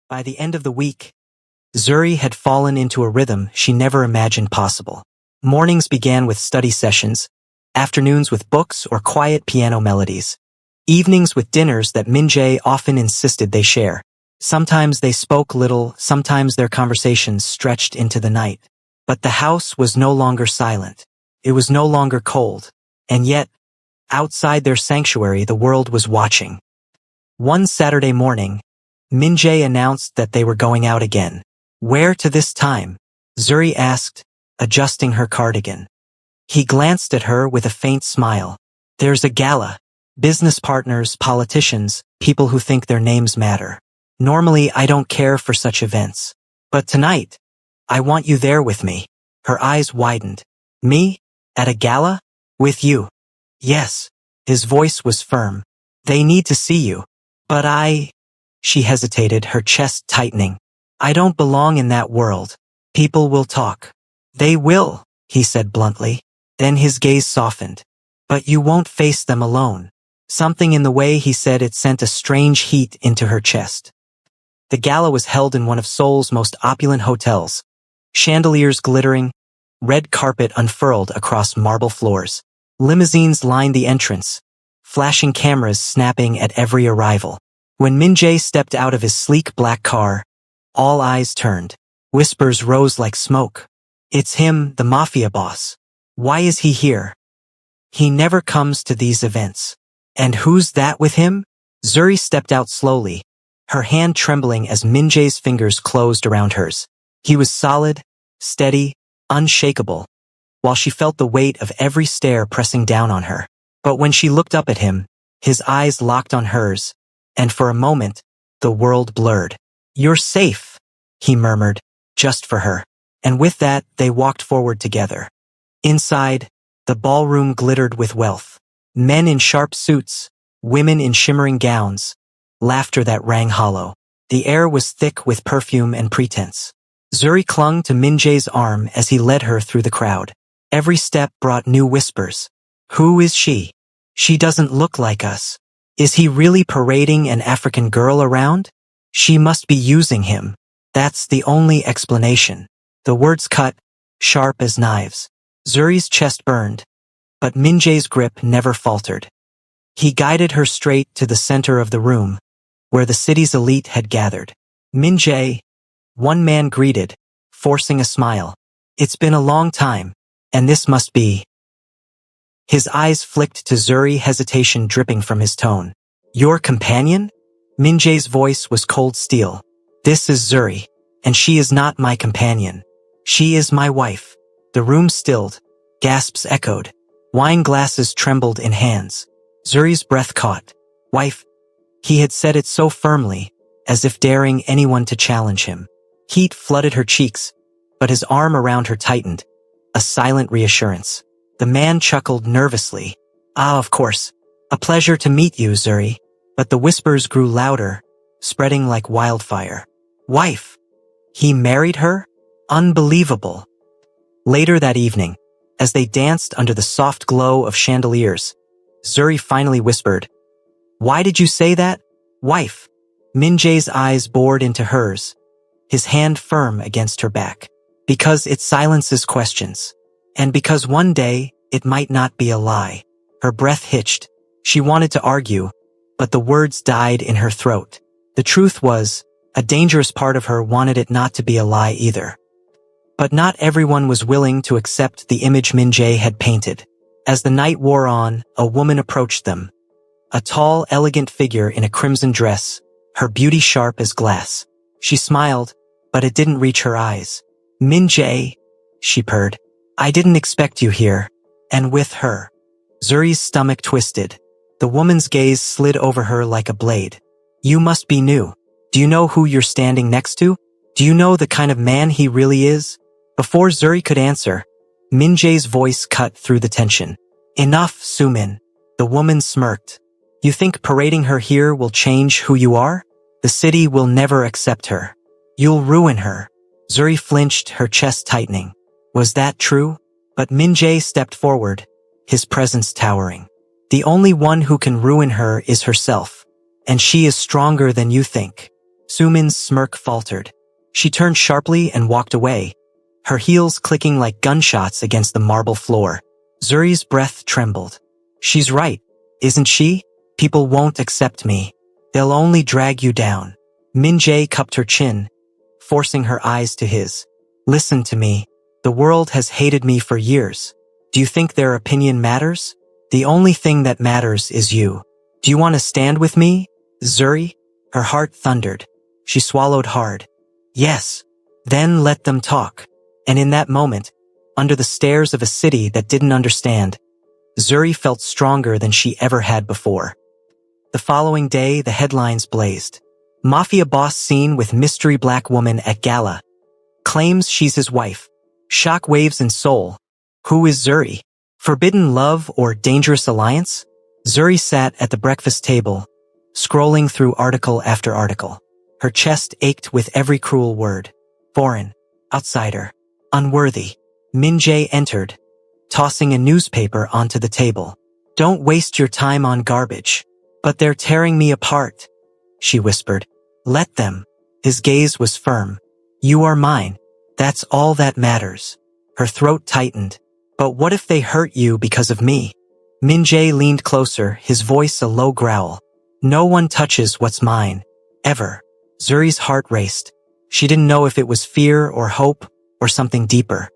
By the end of the week, Zuri had fallen into a rhythm she never imagined possible. Mornings began with study sessions, afternoons with books or quiet piano melodies, evenings with dinners that Min-jae often insisted they share. Sometimes they spoke little, sometimes their conversations stretched into the night. But the house was no longer silent. It was no longer cold. And yet, outside their sanctuary, the world was watching. One Saturday morning, Min-jae announced that they were going out again. Where to this time? Zuri asked, adjusting her cardigan. He glanced at her with a faint smile. There's a gala. Business partners, politicians, people who think their names matter. Normally, I don't care for such events. But tonight, I want you there with me. Her eyes widened. Me? At a gala? With you? Yes. His voice was firm. They need to see you. But She hesitated, her chest tightening. I don't belong in that world. People will talk. They will, he said bluntly. Then his gaze softened. But you won't face them alone. Something in the way he said it sent a strange heat into her chest. The gala was held in one of Seoul's most opulent hotels. Chandeliers glittering, red carpet unfurled across marble floors. Limousines lined the entrance, flashing cameras snapping at every arrival. When Min-jae stepped out of his sleek black car, all eyes turned. Whispers rose like smoke. It's him, the Mafia boss. Why is he here? He never comes to these events. And who's that with him? Zuri stepped out slowly, her hand trembling as Min-jae's fingers closed around hers. He was solid, steady, unshakable, while she felt the weight of every stare pressing down on her. But when she looked up at him, his eyes locked on hers, and for a moment, the world blurred. You're safe, he murmured, just for her. And with that, they walked forward together. Inside, the ballroom glittered with wealth. Men in sharp suits, women in shimmering gowns, laughter that rang hollow. The air was thick with perfume and pretense. Zuri clung to Min-jae's arm as he led her through the crowd. Every step brought new whispers. Who is she? She doesn't look like us. Is he really parading an African girl around? She must be using him. That's the only explanation. The words cut, sharp as knives. Zuri's chest burned, but Min-jae's grip never faltered. He guided her straight to the center of the room, where the city's elite had gathered. Min-jae, one man greeted, forcing a smile. It's been a long time, and this must be. His eyes flicked to Zuri, hesitation dripping from his tone. Your companion? Min-jae's voice was cold steel. This is Zuri, and she is not my companion. She is my wife. The room stilled. Gasps echoed. Wine glasses trembled in hands. Zuri's breath caught. Wife. He had said it so firmly, as if daring anyone to challenge him. Heat flooded her cheeks, but his arm around her tightened, a silent reassurance. The man chuckled nervously. Ah, of course. A pleasure to meet you, Zuri. But the whispers grew louder, spreading like wildfire. Wife. He married her? Unbelievable. Later that evening, as they danced under the soft glow of chandeliers, Zuri finally whispered, Why did you say that, wife? Min-jae's eyes bored into hers, his hand firm against her back. Because it silences questions. And because one day, it might not be a lie. Her breath hitched. She wanted to argue, but the words died in her throat. The truth was, a dangerous part of her wanted it not to be a lie either. But not everyone was willing to accept the image Min-jae had painted. As the night wore on, a woman approached them. A tall, elegant figure in a crimson dress, her beauty sharp as glass. She smiled, but it didn't reach her eyes. Min-jae, she purred. I didn't expect you here. And with her. Zuri's stomach twisted. The woman's gaze slid over her like a blade. You must be new. Do you know who you're standing next to? Do you know the kind of man he really is? Before Zuri could answer, Min-jae's voice cut through the tension. Enough, Sumin. The woman smirked. You think parading her here will change who you are? The city will never accept her. You'll ruin her. Zuri flinched, her chest tightening. Was that true? But Min-jae stepped forward, his presence towering. The only one who can ruin her is herself. And she is stronger than you think. Sumin's smirk faltered. She turned sharply and walked away, her heels clicking like gunshots against the marble floor. Zuri's breath trembled. She's right, isn't she? People won't accept me. They'll only drag you down. Min-jae cupped her chin, forcing her eyes to his. Listen to me. The world has hated me for years. Do you think their opinion matters? The only thing that matters is you. Do you want to stand with me, Zuri? Her heart thundered. She swallowed hard. Yes. Then let them talk. And in that moment, under the stares of a city that didn't understand, Zuri felt stronger than she ever had before. The following day, the headlines blazed. Mafia boss seen with mystery black woman at gala. Claims she's his wife. Shock waves in Seoul. Who is Zuri? Forbidden love or dangerous alliance? Zuri sat at the breakfast table, scrolling through article after article. Her chest ached with every cruel word. Foreign. Outsider. Unworthy. Min-jae entered, tossing a newspaper onto the table. Don't waste your time on garbage. But they're tearing me apart, she whispered. Let them. His gaze was firm. You are mine. That's all that matters. Her throat tightened. But what if they hurt you because of me? Min-jae leaned closer, his voice a low growl. No one touches what's mine. Ever. Zuri's heart raced. She didn't know if it was fear or hope or something deeper.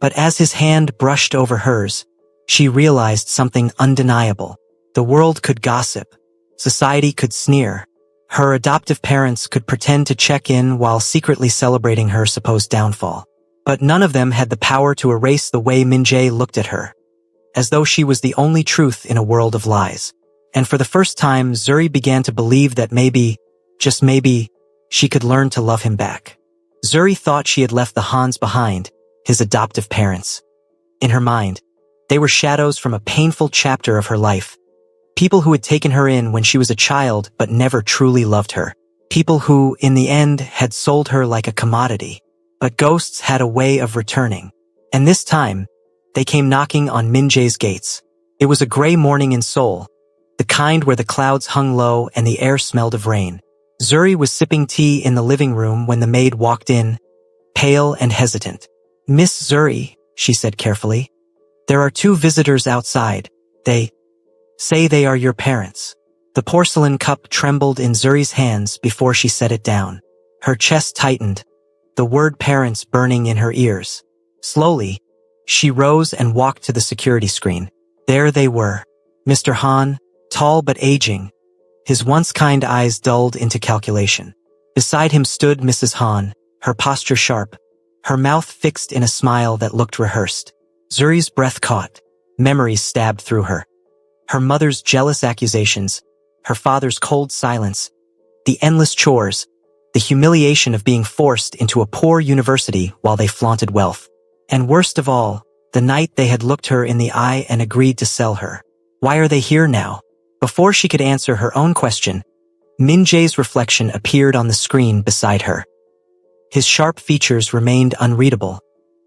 But as his hand brushed over hers, she realized something undeniable. The world could gossip. Society could sneer. Her adoptive parents could pretend to check in while secretly celebrating her supposed downfall. But none of them had the power to erase the way Min-jae looked at her, as though she was the only truth in a world of lies. And for the first time, Zuri began to believe that maybe, just maybe, she could learn to love him back. Zuri thought she had left the Hans behind, his adoptive parents. In her mind, they were shadows from a painful chapter of her life. People who had taken her in when she was a child but never truly loved her. People who, in the end, had sold her like a commodity. But ghosts had a way of returning. And this time, they came knocking on Min-jae's gates. It was a gray morning in Seoul, the kind where the clouds hung low and the air smelled of rain. Zuri was sipping tea in the living room when the maid walked in, pale and hesitant. Miss Zuri, she said carefully, there are 2 visitors outside. They say they are your parents. The porcelain cup trembled in Zuri's hands before she set it down. Her chest tightened, the word parents burning in her ears. Slowly, she rose and walked to the security screen. There they were. Mr. Han, tall but aging, his once kind eyes dulled into calculation. Beside him stood Mrs. Han, her posture sharp, her mouth fixed in a smile that looked rehearsed. Zuri's breath caught. Memories stabbed through her. Her mother's jealous accusations, her father's cold silence, the endless chores, the humiliation of being forced into a poor university while they flaunted wealth. And worst of all, the night they had looked her in the eye and agreed to sell her. Why are they here now? Before she could answer her own question, Min-jae's reflection appeared on the screen beside her. His sharp features remained unreadable,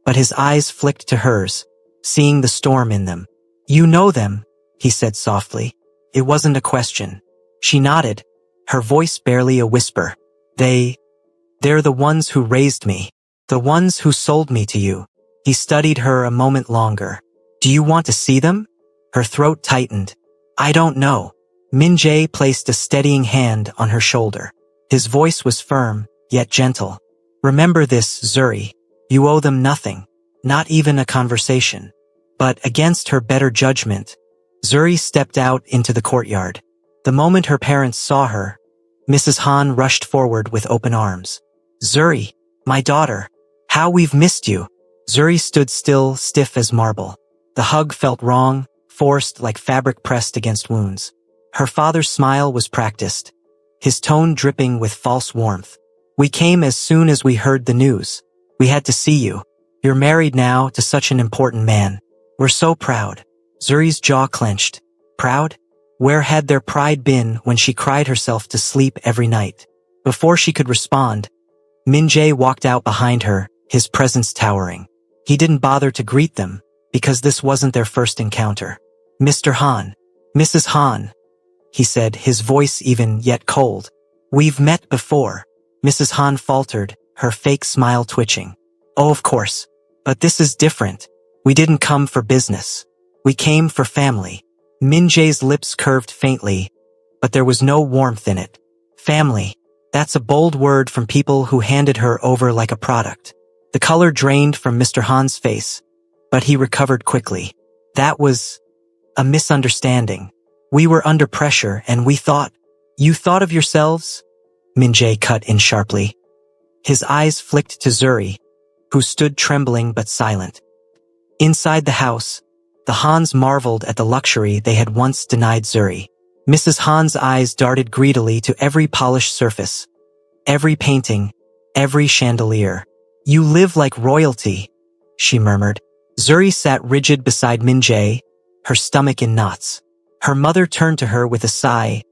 but his eyes flicked to hers, seeing the storm in them. You know them, he said softly. It wasn't a question. She nodded, her voice barely a whisper. They're the ones who raised me, the ones who sold me to you. He studied her a moment longer. Do you want to see them? Her throat tightened. I don't know. Min-jae placed a steadying hand on her shoulder. His voice was firm, yet gentle. Remember this, Zuri. You owe them nothing, not even a conversation. But against her better judgment, Zuri stepped out into the courtyard. The moment her parents saw her, Mrs. Han rushed forward with open arms. Zuri, my daughter, how we've missed you. Zuri stood still, stiff as marble. The hug felt wrong, forced like fabric pressed against wounds. Her father's smile was practiced, his tone dripping with false warmth. We came as soon as we heard the news. We had to see you. You're married now to such an important man. We're so proud. Zuri's jaw clenched. Proud? Where had their pride been when she cried herself to sleep every night? Before she could respond, Min-jae walked out behind her, his presence towering. He didn't bother to greet them, because this wasn't their first encounter. Mr. Han, Mrs. Han, he said, his voice even yet cold. We've met before. Mrs. Han faltered, her fake smile twitching. Oh, of course. But this is different. We didn't come for business. We came for family. Min Jae's lips curved faintly, but there was no warmth in it. Family. That's a bold word from people who handed her over like a product. The color drained from Mr. Han's face, but he recovered quickly. That was a misunderstanding. We were under pressure and we thought. You thought of yourselves? Min Jae cut in sharply. His eyes flicked to Zuri, who stood trembling but silent. Inside the house, the Hans marveled at the luxury they had once denied Zuri. Mrs. Han's eyes darted greedily to every polished surface, every painting, every chandelier. You live like royalty, she murmured. Zuri sat rigid beside Min Jae, her stomach in knots. Her mother turned to her with a sigh,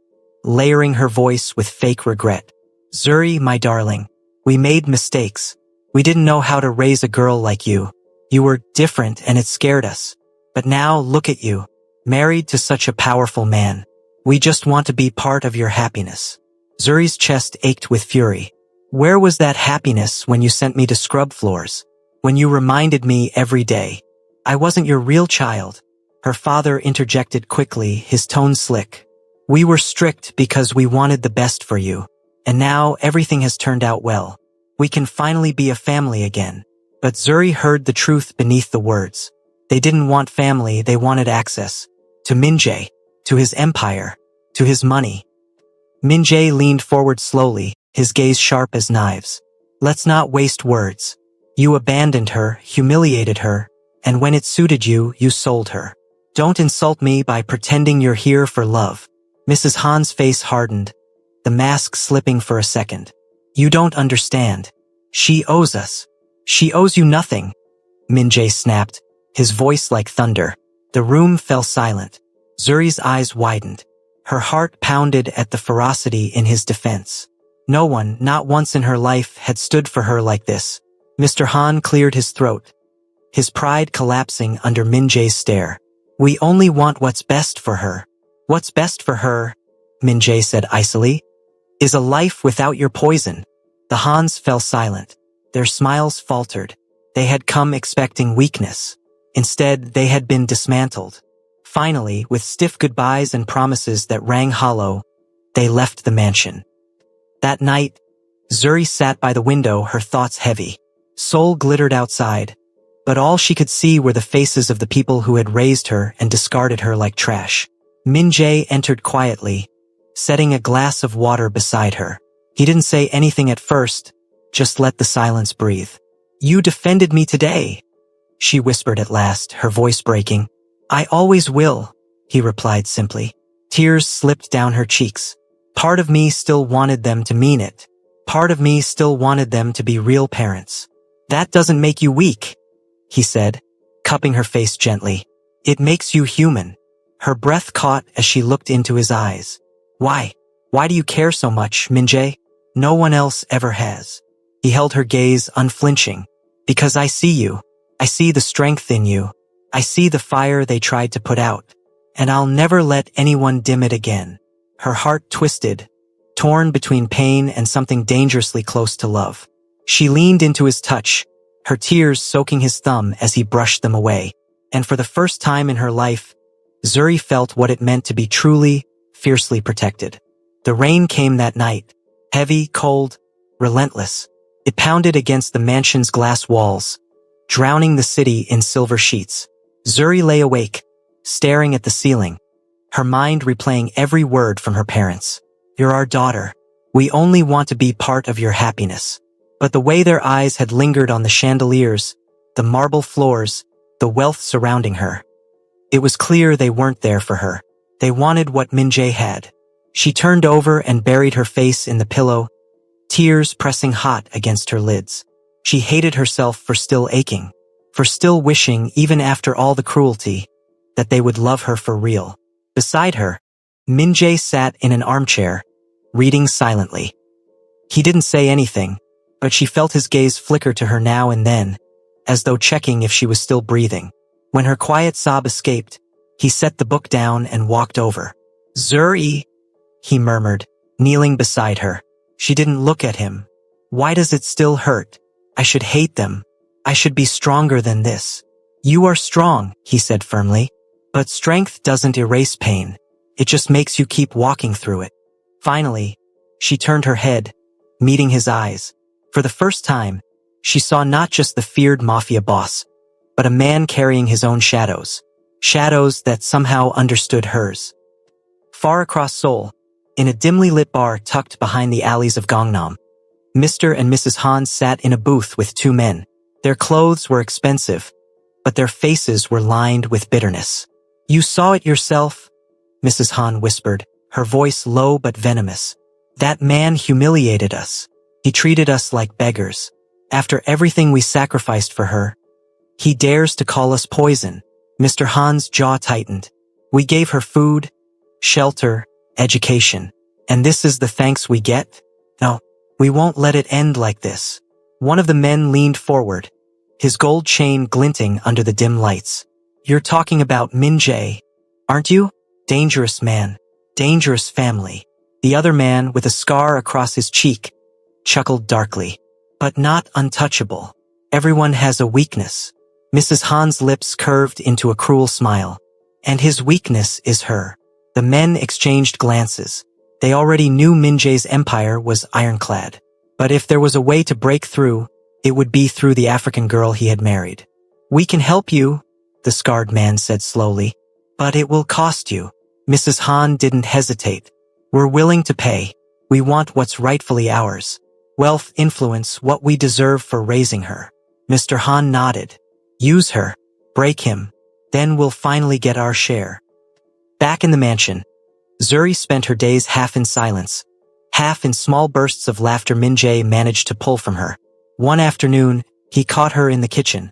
layering her voice with fake regret. Zuri, my darling, we made mistakes. We didn't know how to raise a girl like you. You were different and it scared us. But now look at you, married to such a powerful man. We just want to be part of your happiness. Zuri's chest ached with fury. Where was that happiness when you sent me to scrub floors? When you reminded me every day? I wasn't your real child. Her father interjected quickly, his tone slick. We were strict because we wanted the best for you. And now everything has turned out well. We can finally be a family again. But Zuri heard the truth beneath the words. They didn't want family, they wanted access. To Min Jae, to his empire, to his money. Min Jae leaned forward slowly, his gaze sharp as knives. Let's not waste words. You abandoned her, humiliated her, and when it suited you, you sold her. Don't insult me by pretending you're here for love. Mrs. Han's face hardened, the mask slipping for a second. You don't understand. She owes us. She owes you nothing. Min Jae snapped, his voice like thunder. The room fell silent. Zuri's eyes widened. Her heart pounded at the ferocity in his defense. No one, not once in her life, had stood for her like this. Mr. Han cleared his throat, his pride collapsing under Min Jae's stare. We only want what's best for her. What's best for her, Min Jae said icily, is a life without your poison. The Hans fell silent. Their smiles faltered. They had come expecting weakness. Instead, they had been dismantled. Finally, with stiff goodbyes and promises that rang hollow, they left the mansion. That night, Zuri sat by the window, her thoughts heavy. Seoul glittered outside, but all she could see were the faces of the people who had raised her and discarded her like trash. Min Jae entered quietly, setting a glass of water beside her. He didn't say anything at first, just let the silence breathe. You defended me today, she whispered at last, her voice breaking. I always will, he replied simply. Tears slipped down her cheeks. Part of me still wanted them to mean it. Part of me still wanted them to be real parents. That doesn't make you weak, he said, cupping her face gently. It makes you human. Her breath caught as she looked into his eyes. Why? Why do you care so much, Min Jae? No one else ever has. He held her gaze unflinching. Because I see you. I see the strength in you. I see the fire they tried to put out. And I'll never let anyone dim it again. Her heart twisted, torn between pain and something dangerously close to love. She leaned into his touch, her tears soaking his thumb as he brushed them away. And for the first time in her life, Zuri felt what it meant to be truly, fiercely protected. The rain came that night, heavy, cold, relentless. It pounded against the mansion's glass walls, drowning the city in silver sheets. Zuri lay awake, staring at the ceiling, her mind replaying every word from her parents. You're our daughter. We only want to be part of your happiness. But the way their eyes had lingered on the chandeliers, the marble floors, the wealth surrounding her. It was clear they weren't there for her. They wanted what Min Jae had. She turned over and buried her face in the pillow, tears pressing hot against her lids. She hated herself for still aching, for still wishing, even after all the cruelty, that they would love her for real. Beside her, Min Jae sat in an armchair, reading silently. He didn't say anything, but she felt his gaze flicker to her now and then, as though checking if she was still breathing. When her quiet sob escaped, he set the book down and walked over. Zuri, he murmured, kneeling beside her. She didn't look at him, Why does it still hurt? I should hate them. I should be stronger than this. You are strong, he said firmly. But strength doesn't erase pain. It just makes you keep walking through it. Finally, she turned her head, meeting his eyes. For the first time, she saw not just the feared Mafia boss, but a man carrying his own shadows. Shadows that somehow understood hers. Far across Seoul, in a dimly lit bar tucked behind the alleys of Gangnam, Mr. and Mrs. Han sat in a booth with two men. Their clothes were expensive, but their faces were lined with bitterness. You saw it yourself, Mrs. Han whispered, her voice low but venomous. That man humiliated us. He treated us like beggars. After everything we sacrificed for her, he dares to call us poison. Mr. Han's jaw tightened. We gave her food, shelter, education. And this is the thanks we get? No, we won't let it end like this. One of the men leaned forward, his gold chain glinting under the dim lights. You're talking about Min Jae, aren't you? Dangerous man, dangerous family. The other man, with a scar across his cheek, chuckled darkly. But not untouchable. Everyone has a weakness. Mrs. Han's lips curved into a cruel smile. And his weakness is her. The men exchanged glances. They already knew Min Jae's empire was ironclad. But if there was a way to break through, it would be through the African girl he had married. We can help you, the scarred man said slowly. But it will cost you. Mrs. Han didn't hesitate. We're willing to pay. We want what's rightfully ours. Wealth, influence, what we deserve for raising her. Mr. Han nodded. Use her. Break him. Then we'll finally get our share. Back in the mansion, Zuri spent her days half in silence, half in small bursts of laughter Min Jae managed to pull from her. One afternoon, he caught her in the kitchen,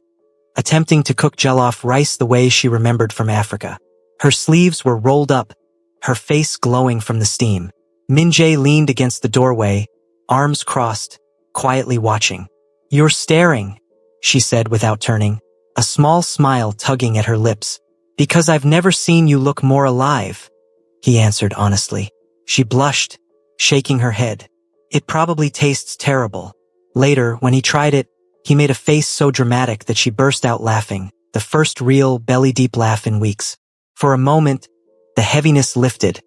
attempting to cook jollof rice the way she remembered from Africa. Her sleeves were rolled up, her face glowing from the steam. Min Jae leaned against the doorway, arms crossed, quietly watching. You're staring, she said without turning, a small smile tugging at her lips. Because I've never seen you look more alive, he answered honestly. She blushed, shaking her head. It probably tastes terrible. Later, when he tried it, he made a face so dramatic that she burst out laughing, the first real belly-deep laugh in weeks. For a moment, the heaviness lifted,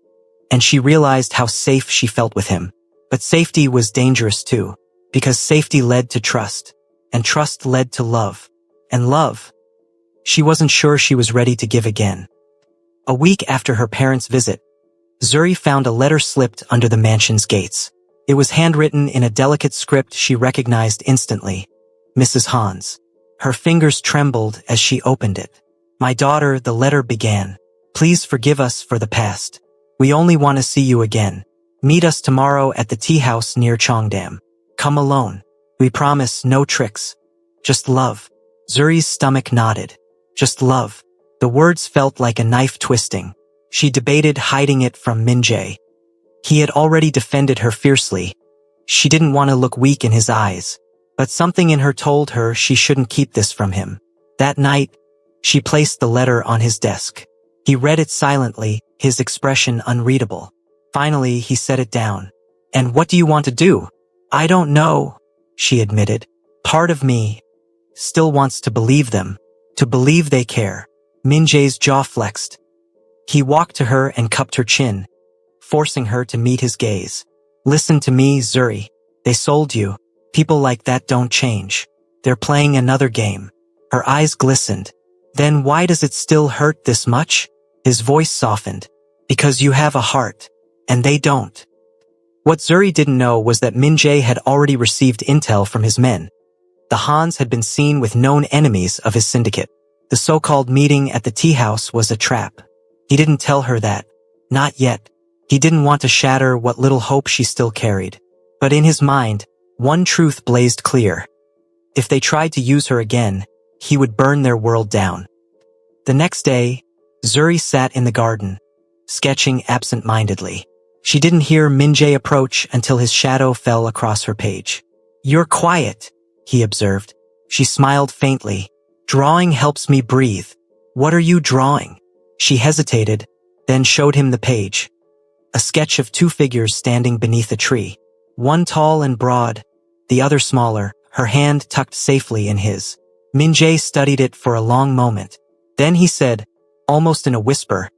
and she realized how safe she felt with him. But safety was dangerous too, because safety led to trust, and trust led to love. And love, she wasn't sure she was ready to give again. A week after her parents' visit, Zuri found a letter slipped under the mansion's gates. It was handwritten in a delicate script she recognized instantly, Mrs. Han's. Her fingers trembled as she opened it. My daughter, the letter began. Please forgive us for the past. We only want to see you again. Meet us tomorrow at the tea house near Cheongdam. Come alone. We promise no tricks. Just love. Zuri's stomach nodded. Just love. The words felt like a knife twisting. She debated hiding it from Min Jae. He had already defended her fiercely. She didn't want to look weak in his eyes. But something in her told her she shouldn't keep this from him. That night, she placed the letter on his desk. He read it silently, his expression unreadable. Finally, he set it down. And what do you want to do? I don't know, she admitted. Part of me still wants to believe them, to believe they care. Min Jae's jaw flexed. He walked to her and cupped her chin, forcing her to meet his gaze. Listen to me, Zuri. They sold you. People like that don't change. They're playing another game. Her eyes glistened. Then why does it still hurt this much? His voice softened. Because you have a heart, and they don't. What Zuri didn't know was that Min Jae had already received intel from his men. The Hans had been seen with known enemies of his syndicate. The so-called meeting at the tea house was a trap. He didn't tell her that. Not yet. He didn't want to shatter what little hope she still carried. But in his mind, one truth blazed clear. If they tried to use her again, he would burn their world down. The next day, Zuri sat in the garden, sketching absent-mindedly. She didn't hear Min Jae approach until his shadow fell across her page. You're quiet, he observed. She smiled faintly. Drawing helps me breathe. What are you drawing? She hesitated, then showed him the page. A sketch of two figures standing beneath a tree. One tall and broad, the other smaller, her hand tucked safely in his. Min-jae studied it for a long moment. Then he said, almost in a whisper,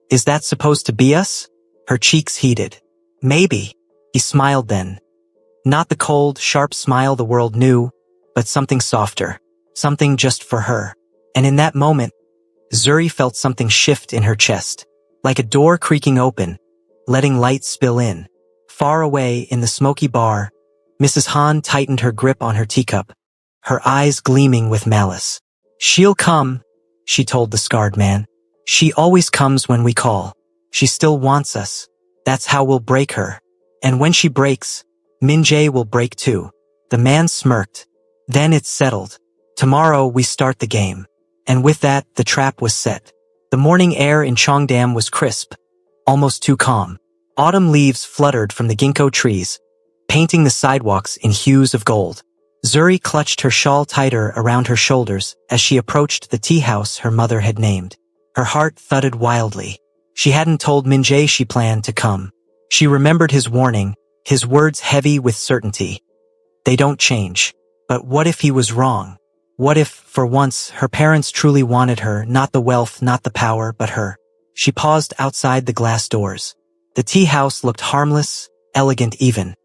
"Is that supposed to be us?" Her cheeks heated. "Maybe." He smiled then. Not the cold, sharp smile the world knew, but something softer. Something just for her. And in that moment, Zuri felt something shift in her chest. Like a door creaking open, letting light spill in. Far away in the smoky bar, Mrs. Han tightened her grip on her teacup, her eyes gleaming with malice. "She'll come," she told the scarred man. "She always comes when we call. She still wants us. That's how we'll break her. And when she breaks, Min-jae will break too." The man smirked. "Then it's settled. Tomorrow we start the game." And with that, the trap was set. The morning air in Cheongdam was crisp, almost too calm. Autumn leaves fluttered from the ginkgo trees, painting the sidewalks in hues of gold. Zuri clutched her shawl tighter around her shoulders as she approached the tea house her mother had named. Her heart thudded wildly. She hadn't told Min-jae she planned to come. She remembered his warning, his words heavy with certainty. They don't change. But what if he was wrong? What if, for once, her parents truly wanted her, not the wealth, not the power, but her? She paused outside the glass doors. The tea house looked harmless, elegant even,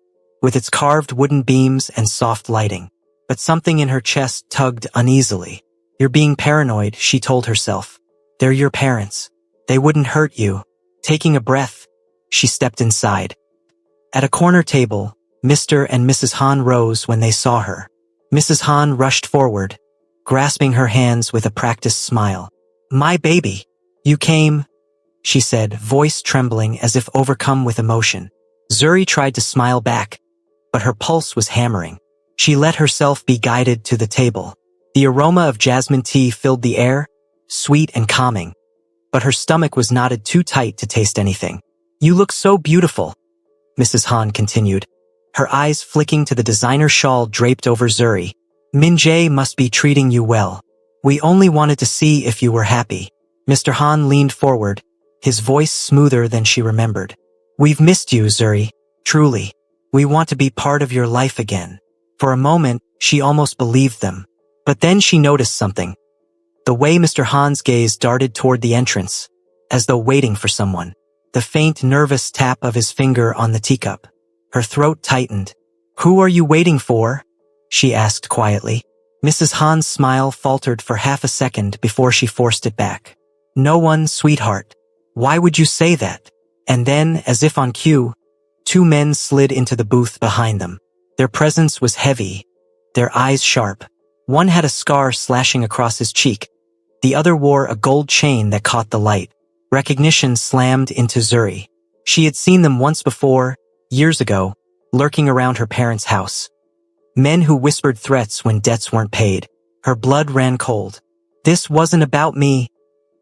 with its carved wooden beams and soft lighting. But something in her chest tugged uneasily. "You're being paranoid," she told herself. "They're your parents. They wouldn't hurt you." Taking a breath, she stepped inside. At a corner table, Mr. and Mrs. Han rose when they saw her. Mrs. Han rushed forward, grasping her hands with a practiced smile. "My baby, you came," she said, voice trembling as if overcome with emotion. Zuri tried to smile back, but her pulse was hammering. She let herself be guided to the table. The aroma of jasmine tea filled the air, sweet and calming. But her stomach was knotted too tight to taste anything. "You look so beautiful," Mrs. Han continued, her eyes flicking to the designer shawl draped over Zuri. "Min-jae must be treating you well. We only wanted to see if you were happy." Mr. Han leaned forward, his voice smoother than she remembered. "We've missed you, Zuri. Truly. We want to be part of your life again." For a moment, she almost believed them. But then she noticed something. The way Mr. Han's gaze darted toward the entrance, as though waiting for someone. The faint, nervous tap of his finger on the teacup. Her throat tightened. "Who are you waiting for?" she asked quietly. Mrs. Han's smile faltered for half a second before she forced it back. "No one, sweetheart. Why would you say that?" And then, as if on cue, two men slid into the booth behind them. Their presence was heavy, their eyes sharp. One had a scar slashing across his cheek. The other wore a gold chain that caught the light. Recognition slammed into Zuri. She had seen them once before, years ago, lurking around her parents' house. Men who whispered threats when debts weren't paid. Her blood ran cold. "This wasn't about me,"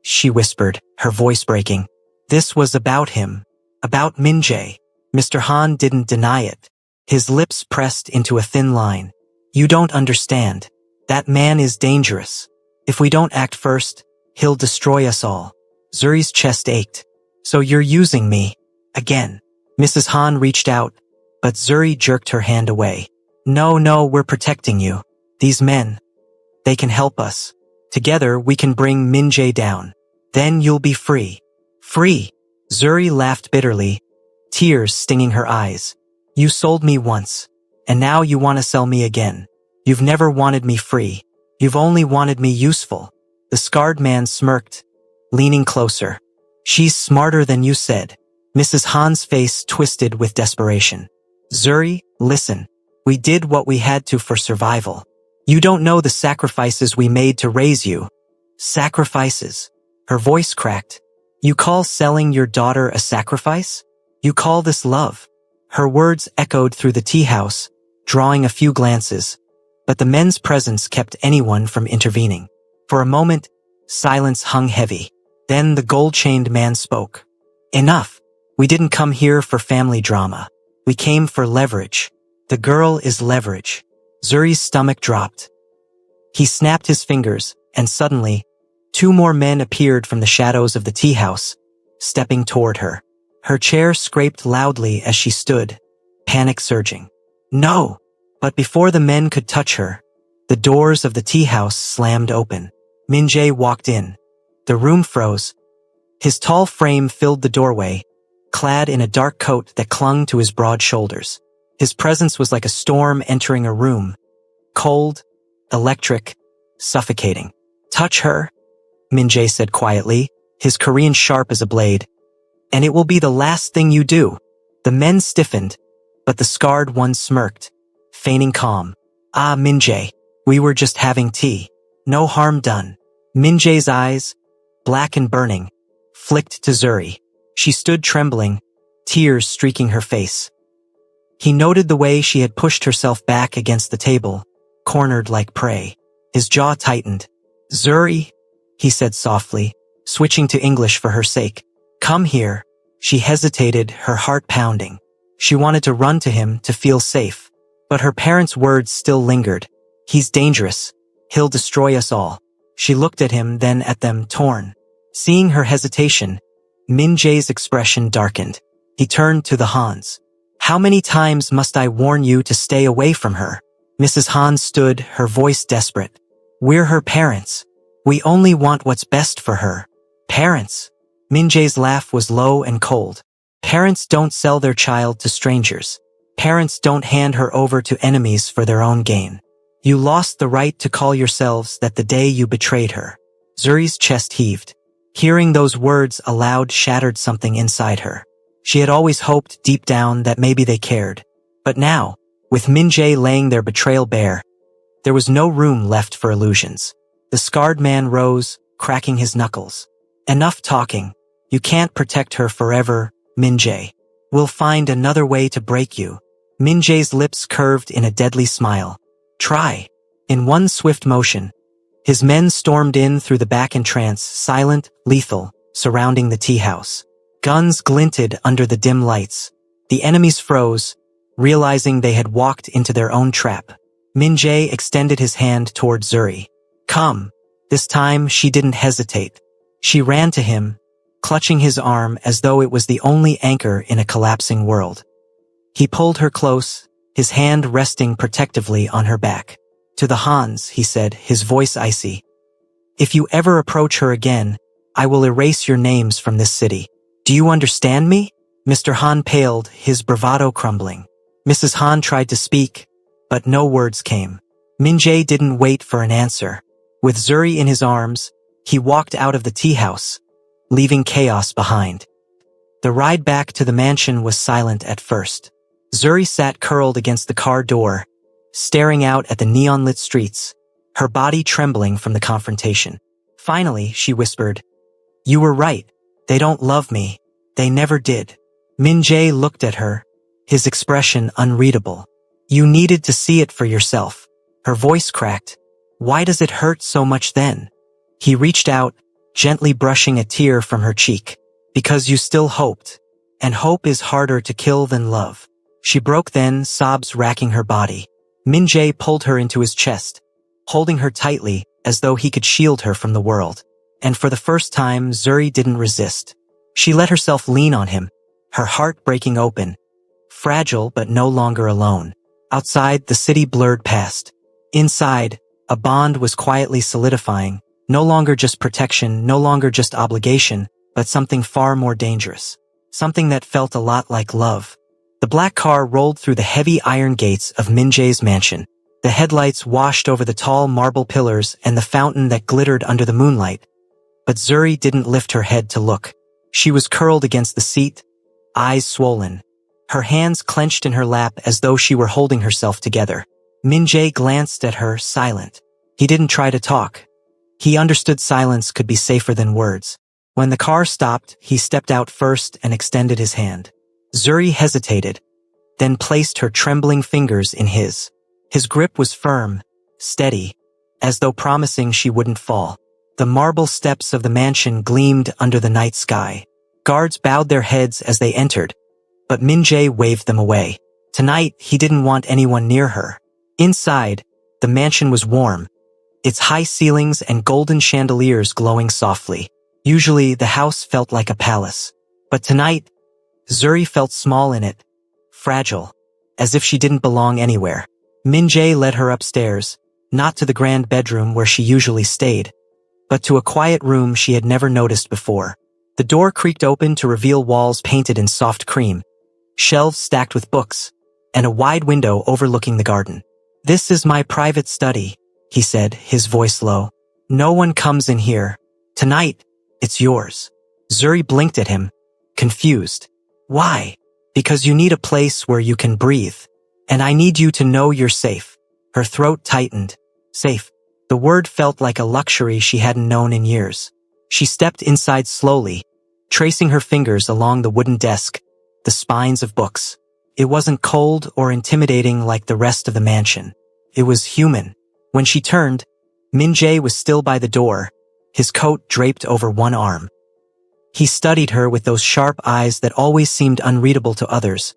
she whispered, her voice breaking. "This was about him. About Min-jae." Mr. Han didn't deny it. His lips pressed into a thin line. "You don't understand. That man is dangerous. If we don't act first, he'll destroy us all." Zuri's chest ached. "So you're using me. Again." Mrs. Han reached out, but Zuri jerked her hand away. No, we're protecting you. These men, they can help us. Together we can bring Min-jae down. Then you'll be free." "Free?" Zuri laughed bitterly, tears stinging her eyes. "You sold me once, and now you want to sell me again. You've never wanted me free. You've only wanted me useful." The scarred man smirked, leaning closer. "She's smarter than you said." Mrs. Han's face twisted with desperation. "Zuri, listen. We did what we had to for survival. You don't know the sacrifices we made to raise you." "Sacrifices?" Her voice cracked. "You call selling your daughter a sacrifice? You call this love?" Her words echoed through the tea house, drawing a few glances, but the men's presence kept anyone from intervening. For a moment, silence hung heavy. Then the gold-chained man spoke. "Enough. We didn't come here for family drama. We came for leverage. The girl is leverage." Zuri's stomach dropped. He snapped his fingers, and suddenly, two more men appeared from the shadows of the tea house, stepping toward her. Her chair scraped loudly as she stood, panic surging. "No!" But before the men could touch her, the doors of the tea house slammed open. Min-jae walked in. The room froze. His tall frame filled the doorway, clad in a dark coat that clung to his broad shoulders. His presence was like a storm entering a room. Cold, electric, suffocating. "Touch her," Min-jae said quietly, his Korean sharp as a blade. "And it will be the last thing you do." The men stiffened, but the scarred one smirked, feigning calm. "Ah, Min-jae, we were just having tea. No harm done." Min-jae's eyes, black and burning, flicked to Zuri. She stood trembling, tears streaking her face. He noted the way she had pushed herself back against the table, cornered like prey. His jaw tightened. "Zuri," he said softly, switching to English for her sake. "Come here." She hesitated, her heart pounding. She wanted to run to him to feel safe, but her parents' words still lingered. "He's dangerous. He'll destroy us all." She looked at him, then at them, torn. Seeing her hesitation, Min-jae's expression darkened. He turned to the Hans. "How many times must I warn you to stay away from her?" Mrs. Han stood, her voice desperate. "We're her parents. We only want what's best for her." "Parents?" Min-jae's laugh was low and cold. "Parents don't sell their child to strangers. Parents don't hand her over to enemies for their own gain. You lost the right to call yourselves that the day you betrayed her." Zuri's chest heaved. Hearing those words aloud shattered something inside her. She had always hoped deep down that maybe they cared. But now, with Min-jae laying their betrayal bare, there was no room left for illusions. The scarred man rose, cracking his knuckles. "Enough talking. You can't protect her forever, Min-jae. We'll find another way to break you." Min-jae's lips curved in a deadly smile. "Try." In one swift motion, his men stormed in through the back entrance, silent, lethal, surrounding the tea house. Guns glinted under the dim lights. The enemies froze, realizing they had walked into their own trap. Min-jae extended his hand toward Zuri. "Come." This time she didn't hesitate. She ran to him, clutching his arm as though it was the only anchor in a collapsing world. He pulled her close, his hand resting protectively on her back. "To the Hans," he said, his voice icy. "If you ever approach her again, I will erase your names from this city. Do you understand me?" Mr. Han paled, his bravado crumbling. Mrs. Han tried to speak, but no words came. Min-jae didn't wait for an answer. With Zuri in his arms, he walked out of the tea house, leaving chaos behind. The ride back to the mansion was silent at first. Zuri sat curled against the car door, staring out at the neon-lit streets, her body trembling from the confrontation. Finally, she whispered, "You were right. They don't love me. They never did." Min-jae looked at her, his expression unreadable. "You needed to see it for yourself." Her voice cracked. "Why does it hurt so much then?" He reached out, gently brushing a tear from her cheek. "Because you still hoped. And hope is harder to kill than love." She broke then, sobs racking her body. Min-jae pulled her into his chest, holding her tightly as though he could shield her from the world. And for the first time, Zuri didn't resist. She let herself lean on him, her heart breaking open, fragile but no longer alone. Outside, the city blurred past. Inside, a bond was quietly solidifying, no longer just protection, no longer just obligation, but something far more dangerous. Something that felt a lot like love. The black car rolled through the heavy iron gates of Min-jae's mansion. The headlights washed over the tall marble pillars and the fountain that glittered under the moonlight. But Zuri didn't lift her head to look. She was curled against the seat, eyes swollen, her hands clenched in her lap as though she were holding herself together. Min-jae glanced at her, silent. He didn't try to talk. He understood silence could be safer than words. When the car stopped, he stepped out first and extended his hand. Zuri hesitated, then placed her trembling fingers in his. His grip was firm, steady, as though promising she wouldn't fall. The marble steps of the mansion gleamed under the night sky. Guards bowed their heads as they entered, but Min-jae waved them away. Tonight, he didn't want anyone near her. Inside, the mansion was warm, its high ceilings and golden chandeliers glowing softly. Usually, the house felt like a palace. But tonight, Zuri felt small in it, fragile, as if she didn't belong anywhere. Min-jae led her upstairs, not to the grand bedroom where she usually stayed, but to a quiet room she had never noticed before. The door creaked open to reveal walls painted in soft cream, shelves stacked with books, and a wide window overlooking the garden. "This is my private study," he said, his voice low. "No one comes in here. Tonight, it's yours." Zuri blinked at him, confused. "Why?" "Because you need a place where you can breathe. And I need you to know you're safe." Her throat tightened. Safe. The word felt like a luxury she hadn't known in years. She stepped inside slowly, tracing her fingers along the wooden desk, the spines of books. It wasn't cold or intimidating like the rest of the mansion. It was human. When she turned, Min-jae was still by the door, his coat draped over one arm. He studied her with those sharp eyes that always seemed unreadable to others.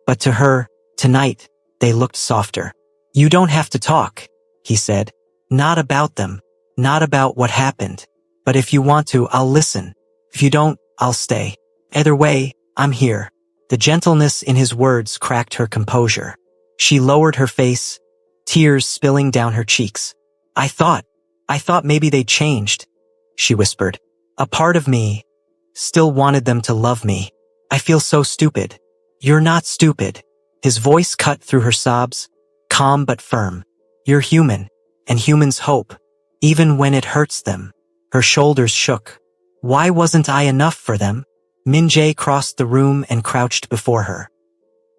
But to her, tonight, they looked softer. "You don't have to talk," he said. "Not about them. Not about what happened. But if you want to, I'll listen. If you don't, I'll stay. Either way, I'm here." The gentleness in his words cracked her composure. She lowered her face, tears spilling down her cheeks. I thought maybe they changed," she whispered. "A part of me still wanted them to love me. I feel so stupid." "You're not stupid." His voice cut through her sobs, calm but firm. "You're human, and humans hope, even when it hurts them." Her shoulders shook. "Why wasn't I enough for them?" Min-jae crossed the room and crouched before her.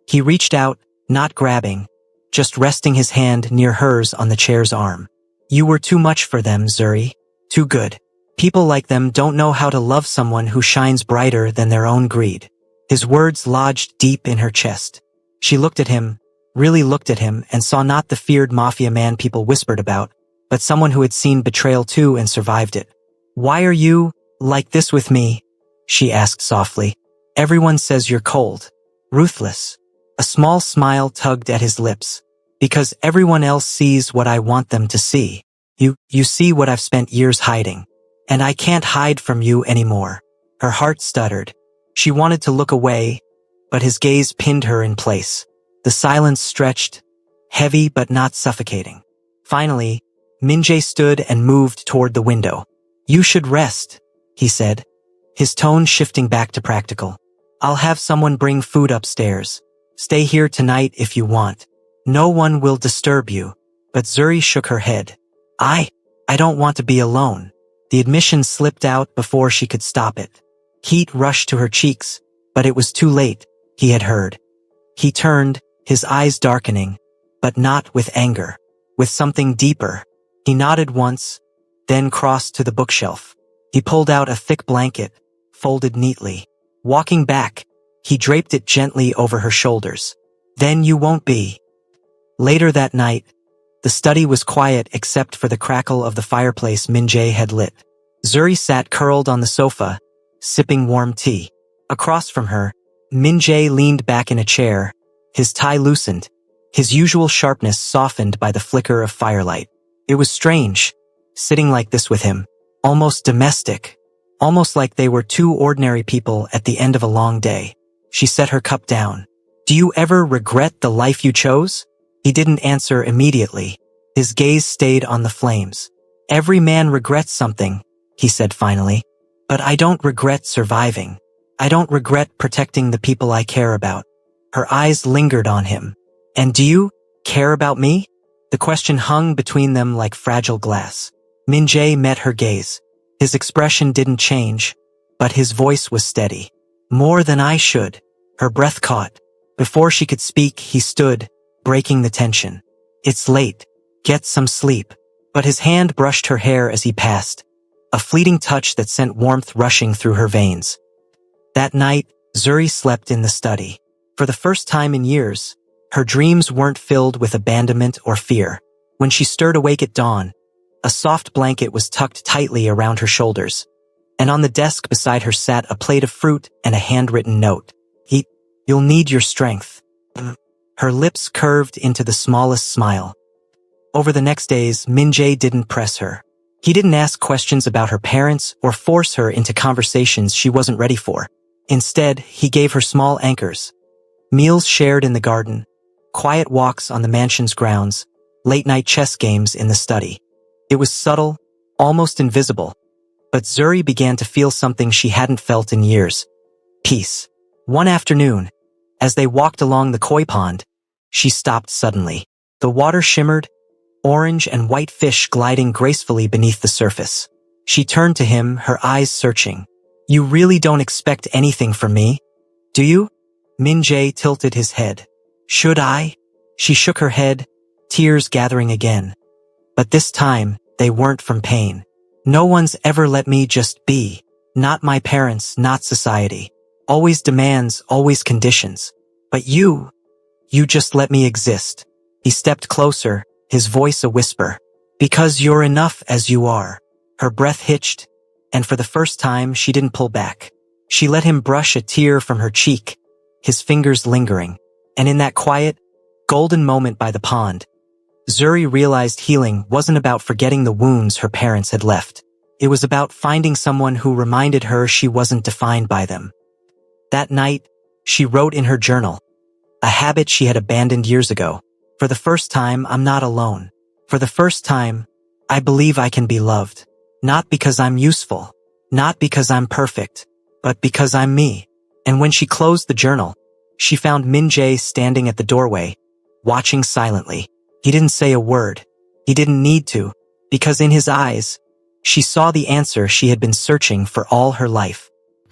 He reached out, not grabbing, just resting his hand near hers on the chair's arm. "You were too much for them, Zuri. Too good. People like them don't know how to love someone who shines brighter than their own greed." His words lodged deep in her chest. She looked at him, really looked at him, and saw not the feared Mafia man people whispered about, but someone who had seen betrayal too and survived it. "Why are you like this with me?" she asked softly. "Everyone says you're cold, ruthless." A small smile tugged at his lips. "Because everyone else sees what I want them to see. You see what I've spent years hiding. And I can't hide from you anymore." Her heart stuttered. She wanted to look away, but his gaze pinned her in place. The silence stretched, heavy but not suffocating. Finally, Min-jae stood and moved toward the window. "You should rest," he said, his tone shifting back to practical. "I'll have someone bring food upstairs. Stay here tonight if you want. No one will disturb you." But Zuri shook her head. I don't want to be alone." The admission slipped out before she could stop it. Heat rushed to her cheeks, but it was too late, he had heard. He turned, his eyes darkening, but not with anger, with something deeper. He nodded once, then crossed to the bookshelf. He pulled out a thick blanket, folded neatly. Walking back, he draped it gently over her shoulders. "Then you won't be." Later that night, the study was quiet except for the crackle of the fireplace Min-jae had lit. Zuri sat curled on the sofa, sipping warm tea. Across from her, Min-jae leaned back in a chair, his tie loosened, his usual sharpness softened by the flicker of firelight. It was strange, sitting like this with him, almost domestic, almost like they were two ordinary people at the end of a long day. She set her cup down. "Do you ever regret the life you chose?" He didn't answer immediately. His gaze stayed on the flames. "Every man regrets something," he said finally. "But I don't regret surviving. I don't regret protecting the people I care about." Her eyes lingered on him. "And do you care about me?" The question hung between them like fragile glass. Min-jae met her gaze. His expression didn't change, but his voice was steady. "More than I should." Her breath caught. Before she could speak, he stood, breaking the tension. "It's late. Get some sleep." But his hand brushed her hair as he passed, a fleeting touch that sent warmth rushing through her veins. That night, Zuri slept in the study. For the first time in years, her dreams weren't filled with abandonment or fear. When she stirred awake at dawn, a soft blanket was tucked tightly around her shoulders, and on the desk beside her sat a plate of fruit and a handwritten note. You'll need your strength." Her lips curved into the smallest smile. Over the next days, Min-jae didn't press her. He didn't ask questions about her parents or force her into conversations she wasn't ready for. Instead, he gave her small anchors. Meals shared in the garden, quiet walks on the mansion's grounds, late-night chess games in the study. It was subtle, almost invisible, but Zuri began to feel something she hadn't felt in years. Peace. One afternoon, as they walked along the koi pond, she stopped suddenly. The water shimmered, orange and white fish gliding gracefully beneath the surface. She turned to him, her eyes searching. "You really don't expect anything from me, do you?" Min-jae tilted his head. "Should I?" She shook her head, tears gathering again. But this time, they weren't from pain. "No one's ever let me just be. Not my parents, not society. Always demands, always conditions. But you just let me exist." He stepped closer, his voice a whisper. "Because you're enough as you are." Her breath hitched, and for the first time she didn't pull back. She let him brush a tear from her cheek, his fingers lingering. And in that quiet, golden moment by the pond, Zuri realized healing wasn't about forgetting the wounds her parents had left. It was about finding someone who reminded her she wasn't defined by them. That night, she wrote in her journal, a habit she had abandoned years ago. "For the first time, I'm not alone. For the first time, I believe I can be loved. Not because I'm useful, not because I'm perfect, but because I'm me." And when she closed the journal, she found Min-jae standing at the doorway, watching silently. He didn't say a word. He didn't need to, because in his eyes, she saw the answer she had been searching for all her life.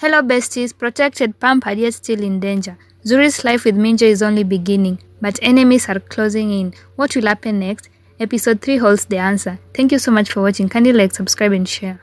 Hello besties, protected, pampered, yet still in danger. Zuri's life with Min-jae is only beginning, but enemies are closing in. What will happen next? Episode 3 holds the answer. Thank you so much for watching. Kindly like, subscribe and share.